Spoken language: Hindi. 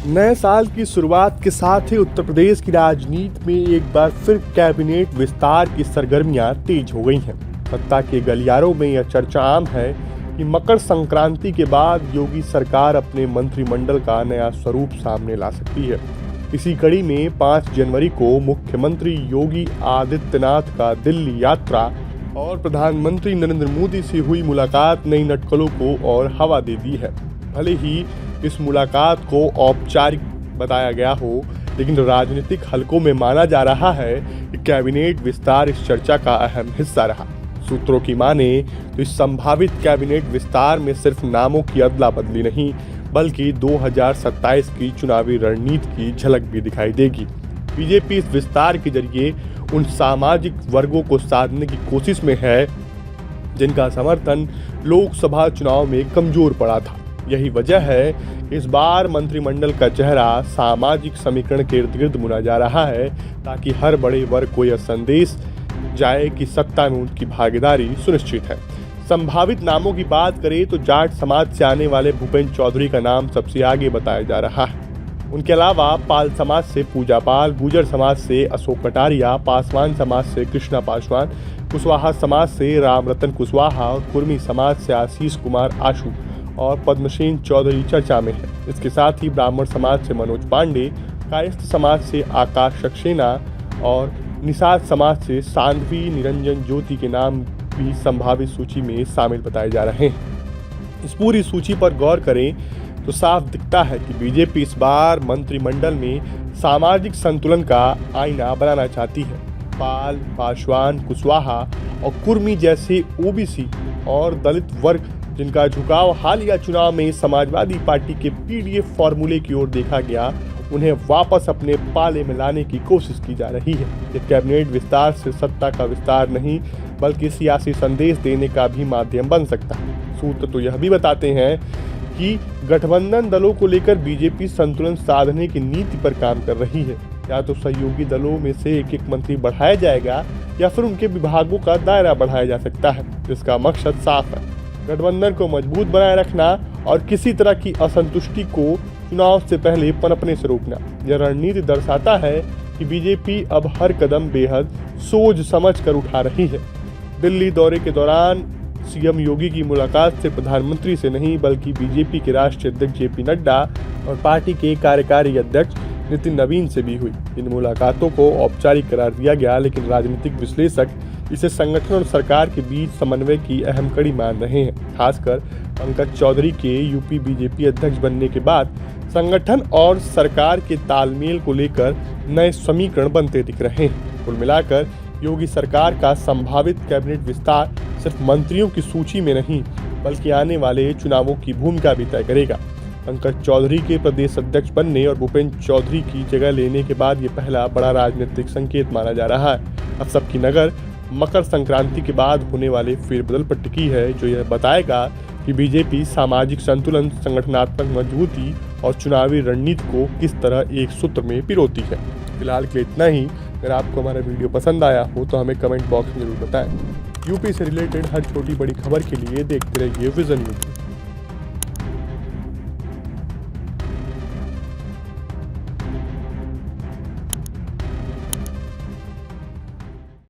नए साल की शुरुआत के साथ ही उत्तर प्रदेश की राजनीति में एक बार फिर कैबिनेट विस्तार की सरगर्मियां तेज हो गई हैं। सत्ता के गलियारों में यह चर्चा आम है कि मकर संक्रांति के बाद योगी सरकार अपने मंत्रिमंडल का नया स्वरूप सामने ला सकती है। इसी कड़ी में 5 जनवरी को मुख्यमंत्री योगी आदित्यनाथ का दिल्ली यात्रा और प्रधानमंत्री नरेंद्र मोदी से हुई मुलाकात नई लटकलों को और हवा दे दी है। भले ही इस मुलाकात को औपचारिक बताया गया हो, लेकिन राजनीतिक हलकों में माना जा रहा है कि कैबिनेट विस्तार इस चर्चा का अहम हिस्सा रहा। सूत्रों की माने तो इस संभावित कैबिनेट विस्तार में सिर्फ नामों की अदला बदली नहीं, बल्कि 2027 की चुनावी रणनीति की झलक भी दिखाई देगी। बीजेपी इस विस्तार के जरिए उन सामाजिक वर्गों को साधने की कोशिश में है जिनका समर्थन लोकसभा चुनाव में कमजोर पड़ा था। यही वजह है इस बार मंत्रिमंडल का चेहरा सामाजिक समीकरण के इर्द गिर्द मुड़ा जा रहा है, ताकि हर बड़े वर्ग को यह संदेश जाए कि सत्ता में उनकी भागीदारी सुनिश्चित है। संभावित नामों की बात करें तो जाट समाज से आने वाले भूपेंद्र चौधरी का नाम सबसे आगे बताया जा रहा है। उनके अलावा पाल समाज से पूजा पाल, गुर्जर समाज से अशोक कटारिया, पासवान समाज से कृष्णा पासवान, कुशवाहा समाज से राम रतन कुशवाहा और कुर्मी समाज से आशीष कुमार आशु और पद्मसेन चौधरी चर्चा में है। इसके साथ ही ब्राह्मण समाज से मनोज पांडे, कायस्थ समाज से आकाश सक्सेना और निषाद समाज से सांध्वी निरंजन ज्योति के नाम भी संभावित सूची में शामिल बताए जा रहे हैं। इस पूरी सूची पर गौर करें तो साफ दिखता है कि बीजेपी इस बार मंत्रिमंडल में सामाजिक संतुलन का आईना बनाना चाहती है। पाल, पासवान, कुशवाहा और कुर्मी जैसे ओबीसी और दलित वर्ग जिनका झुकाव हालिया चुनाव में समाजवादी पार्टी के पीडीएफ फॉर्मूले की ओर देखा गया, उन्हें वापस अपने पाले में लाने की कोशिश की जा रही है। ये कैबिनेट विस्तार से सत्ता का विस्तार नहीं, बल्कि सियासी संदेश देने का भी माध्यम बन सकता है। सूत्र तो यह भी बताते हैं कि गठबंधन दलों को लेकर बीजेपी संतुलन साधने की नीति पर काम कर रही है। या तो सहयोगी दलों में से एक मंत्री बढ़ाया जाएगा या फिर उनके विभागों का दायरा बढ़ाया जा सकता है। इसका मकसद साफ है, गठबंधन को मजबूत बनाए रखना और किसी तरह की असंतुष्टि को चुनाव से पहले पनपने से रोकना। यह रणनीति दर्शाता है कि बीजेपी अब हर कदम बेहद सोच समझ कर उठा रही है। दिल्ली दौरे के दौरान सीएम योगी की मुलाकात से प्रधानमंत्री से नहीं, बल्कि बीजेपी के राष्ट्रीय अध्यक्ष जेपी नड्डा और पार्टी के कार्यकारी अध्यक्ष नितिन नवीन से भी हुई। इन मुलाकातों को औपचारिक करार दिया गया, लेकिन राजनीतिक विश्लेषक इसे संगठन और सरकार के बीच समन्वय की अहम कड़ी मान रहे हैं। खासकर पंकज चौधरी के यूपी बीजेपी अध्यक्ष बनने के बाद संगठन और सरकार के तालमेल को लेकर नए समीकरण बनते दिख रहे हैं। कुल मिलाकर योगी सरकार का संभावित कैबिनेट विस्तार सिर्फ मंत्रियों की सूची में नहीं, बल्कि आने वाले चुनावों की भूमिका भी तय करेगा। पंकज चौधरी के प्रदेश अध्यक्ष बनने और भूपेंद्र चौधरी की जगह लेने के बाद ये पहला बड़ा राजनीतिक संकेत माना जा रहा है। अब सबकी नज़र मकर संक्रांति के बाद होने वाले फेरबदल पर टिकी है, जो यह बताएगा कि बीजेपी सामाजिक संतुलन, संगठनात्मक मजबूती और चुनावी रणनीति को किस तरह एक सूत्र में पिरोती है। फिलहाल के लिए इतना ही। अगर आपको हमारा वीडियो पसंद आया हो तो हमें कमेंट बॉक्स में जरूर बताएं। यूपी से रिलेटेड हर छोटी बड़ी खबर के लिए देखते रहिए विजन यूपी।